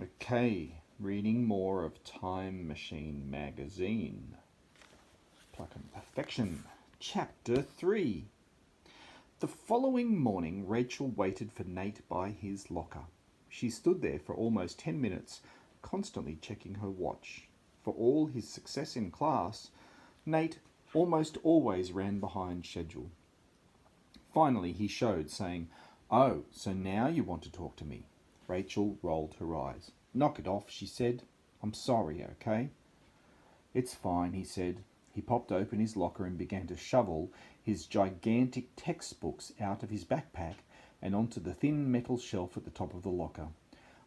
Okay, reading more of Time Machine magazine. Pluck and Perfection. Chapter 3. The following morning, Rachel waited for Nate by his locker. She stood there for almost 10 minutes, constantly checking her watch. For all his success in class, Nate almost always ran behind schedule. Finally, he showed, saying, "Oh, so now you want to talk to me?" Rachel rolled her eyes. "Knock it off," she said. "I'm sorry, okay?" "It's fine," he said. He popped open his locker and began to shovel his gigantic textbooks out of his backpack and onto the thin metal shelf at the top of the locker.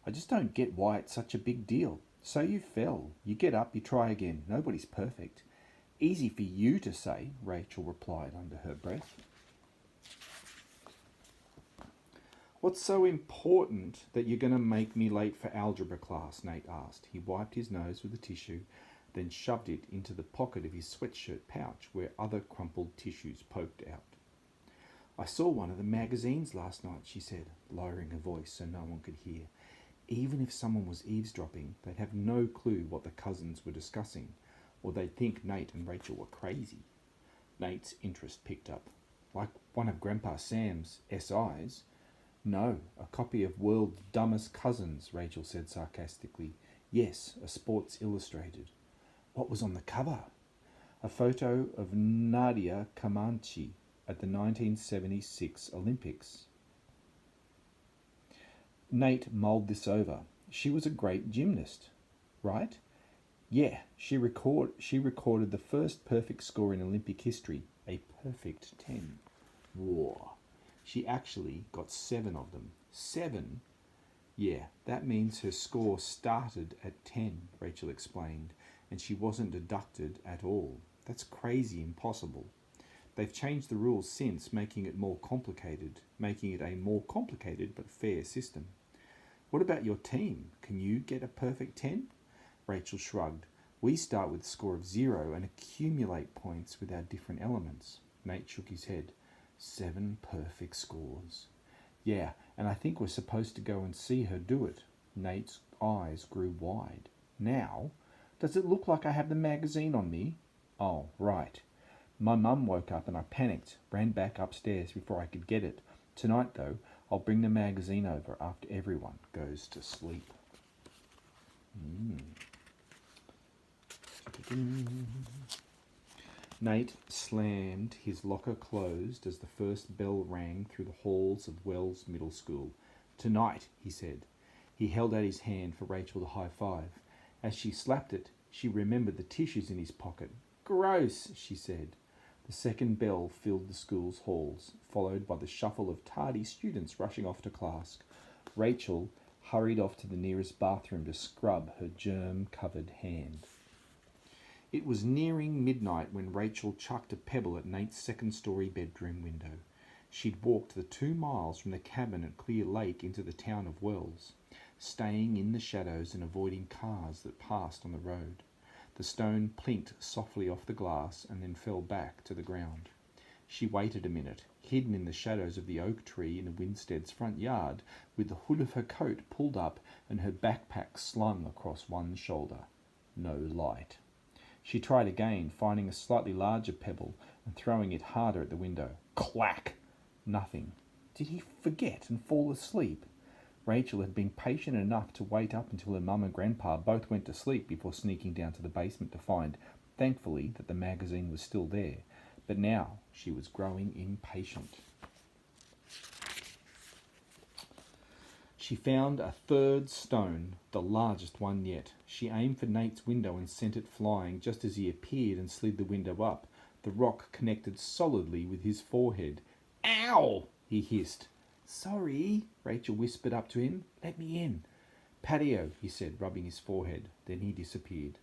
"I just don't get why it's such a big deal. So you fell. You get up, you try again. Nobody's perfect." "Easy for you to say," Rachel replied under her breath. "What's so important that you're going to make me late for algebra class?" Nate asked. He wiped his nose with a tissue, then shoved it into the pocket of his sweatshirt pouch where other crumpled tissues poked out. "I saw one of the magazines last night," she said, lowering her voice so no one could hear. Even if someone was eavesdropping, they'd have no clue what the cousins were discussing, or they'd think Nate and Rachel were crazy. Nate's interest picked up. "Like one of Grandpa Sam's SIs?" "No, a copy of World's Dumbest Cousins," Rachel said sarcastically. "Yes, a Sports Illustrated." "What was on the cover?" "A photo of Nadia Comaneci at the 1976 Olympics." Nate mulled this over. "She was a great gymnast, right?" "Yeah, she recorded the first perfect score in Olympic history, a perfect 10. Whoa. She actually got 7 of them. 7? "Yeah, that means her score started at 10, Rachel explained, and she wasn't deducted at all. That's crazy impossible. They've changed the rules since, making it a more complicated but fair system." "What about your team? Can you get a perfect 10? Rachel shrugged. "We start with a score of 0 and accumulate points with our different elements." Nate shook his head. 7 perfect scores. "Yeah, and I think we're supposed to go and see her do it." Nate's eyes grew wide. "Now? Does it look like I have the magazine on me?" "Oh, right. My mum woke up and I panicked, ran back upstairs before I could get it. Tonight, though, I'll bring the magazine over after everyone goes to sleep." Nate slammed his locker closed as the first bell rang through the halls of Wells Middle School. "Tonight," he said. He held out his hand for Rachel to high-five. As she slapped it, she remembered the tissues in his pocket. "Gross," she said. The second bell filled the school's halls, followed by the shuffle of tardy students rushing off to class. Rachel hurried off to the nearest bathroom to scrub her germ-covered hand. It was nearing midnight when Rachel chucked a pebble at Nate's second-story bedroom window. She'd walked the 2 miles from the cabin at Clear Lake into the town of Wells, staying in the shadows and avoiding cars that passed on the road. The stone plinked softly off the glass and then fell back to the ground. She waited a minute, hidden in the shadows of the oak tree in Winstead's front yard, with the hood of her coat pulled up and her backpack slung across one shoulder. No light. She tried again, finding a slightly larger pebble and throwing it harder at the window. Clack! Nothing. Did he forget and fall asleep? Rachel had been patient enough to wait up until her mum and grandpa both went to sleep before sneaking down to the basement to find, thankfully, that the magazine was still there. But now she was growing impatient. She found a third stone, the largest one yet. She aimed for Nate's window and sent it flying just as he appeared and slid the window up. The rock connected solidly with his forehead. "Ow!" he hissed. "Sorry," Rachel whispered up to him. "Let me in." "Patio," he said, rubbing his forehead. Then he disappeared.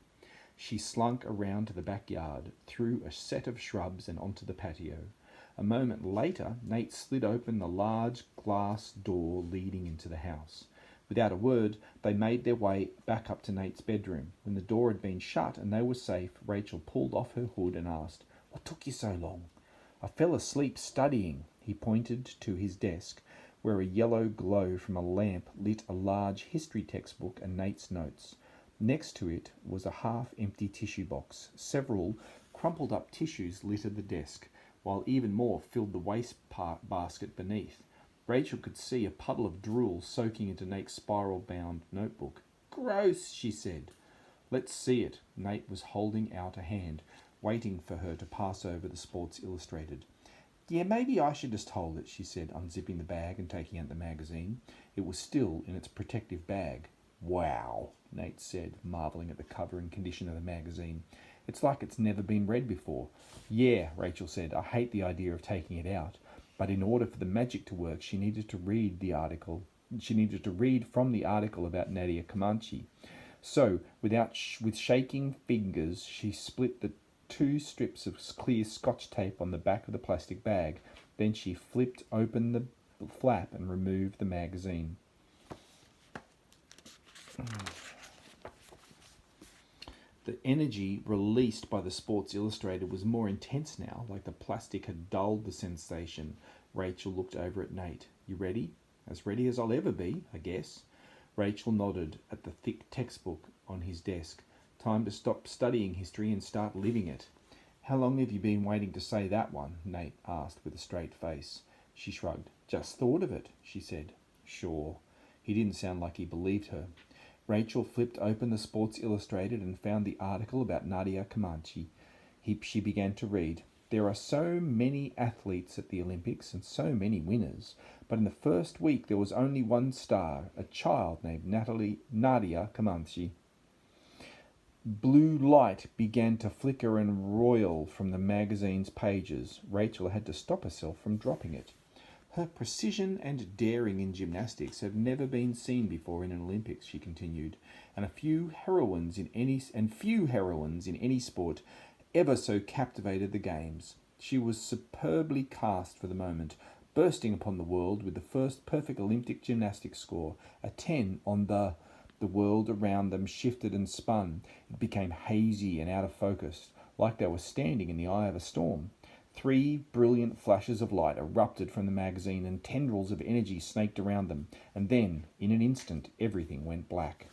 She slunk around to the backyard, through a set of shrubs and onto the patio. A moment later, Nate slid open the large glass door leading into the house. Without a word, they made their way back up to Nate's bedroom. When the door had been shut and they were safe, Rachel pulled off her hood and asked, "What took you so long?" "I fell asleep studying." He pointed to his desk, where a yellow glow from a lamp lit a large history textbook and Nate's notes. Next to it was a half-empty tissue box. Several crumpled-up tissues littered the desk, while even more filled the waste basket beneath. Rachel could see a puddle of drool soaking into Nate's spiral-bound notebook. "Gross," she said. "Let's see it." Nate was holding out a hand, waiting for her to pass over the Sports Illustrated. "Yeah, maybe I should just hold it," she said, unzipping the bag and taking out the magazine. It was still in its protective bag. "Wow," Nate said, marvelling at the cover and condition of the magazine. "It's like it's never been read before." "Yeah," Rachel said, "I hate the idea of taking it out." But in order for the magic to work, she needed to read the article. She needed to read from the article about Nadia Comanche. So, with shaking fingers, she split the 2 strips of clear Scotch tape on the back of the plastic bag. Then she flipped open the flap and removed the magazine. The energy released by the Sports Illustrated was more intense now, like the plastic had dulled the sensation. Rachel looked over at Nate. "You ready?" "As ready as I'll ever be, I guess." Rachel nodded at the thick textbook on his desk. "Time to stop studying history and start living it." "How long have you been waiting to say that one?" Nate asked with a straight face. She shrugged. "Just thought of it," she said. "Sure." He didn't sound like he believed her. Rachel flipped open the Sports Illustrated and found the article about Nadia Comanche. She began to read. "There are so many athletes at the Olympics and so many winners, but in the first week there was only one star, a child named Nadia Comanche." Blue light began to flicker and roil from the magazine's pages. Rachel had to stop herself from dropping it. "Her precision and daring in gymnastics have never been seen before in an Olympics," she continued, and few heroines in any sport ever so captivated the games. She was superbly cast for the moment, bursting upon the world with the first perfect Olympic gymnastics score, a 10 on the world around them shifted and spun. It became hazy and out of focus, like they were standing in the eye of a storm. 3 brilliant flashes of light erupted from the magazine and tendrils of energy snaked around them, and then, in an instant, everything went black.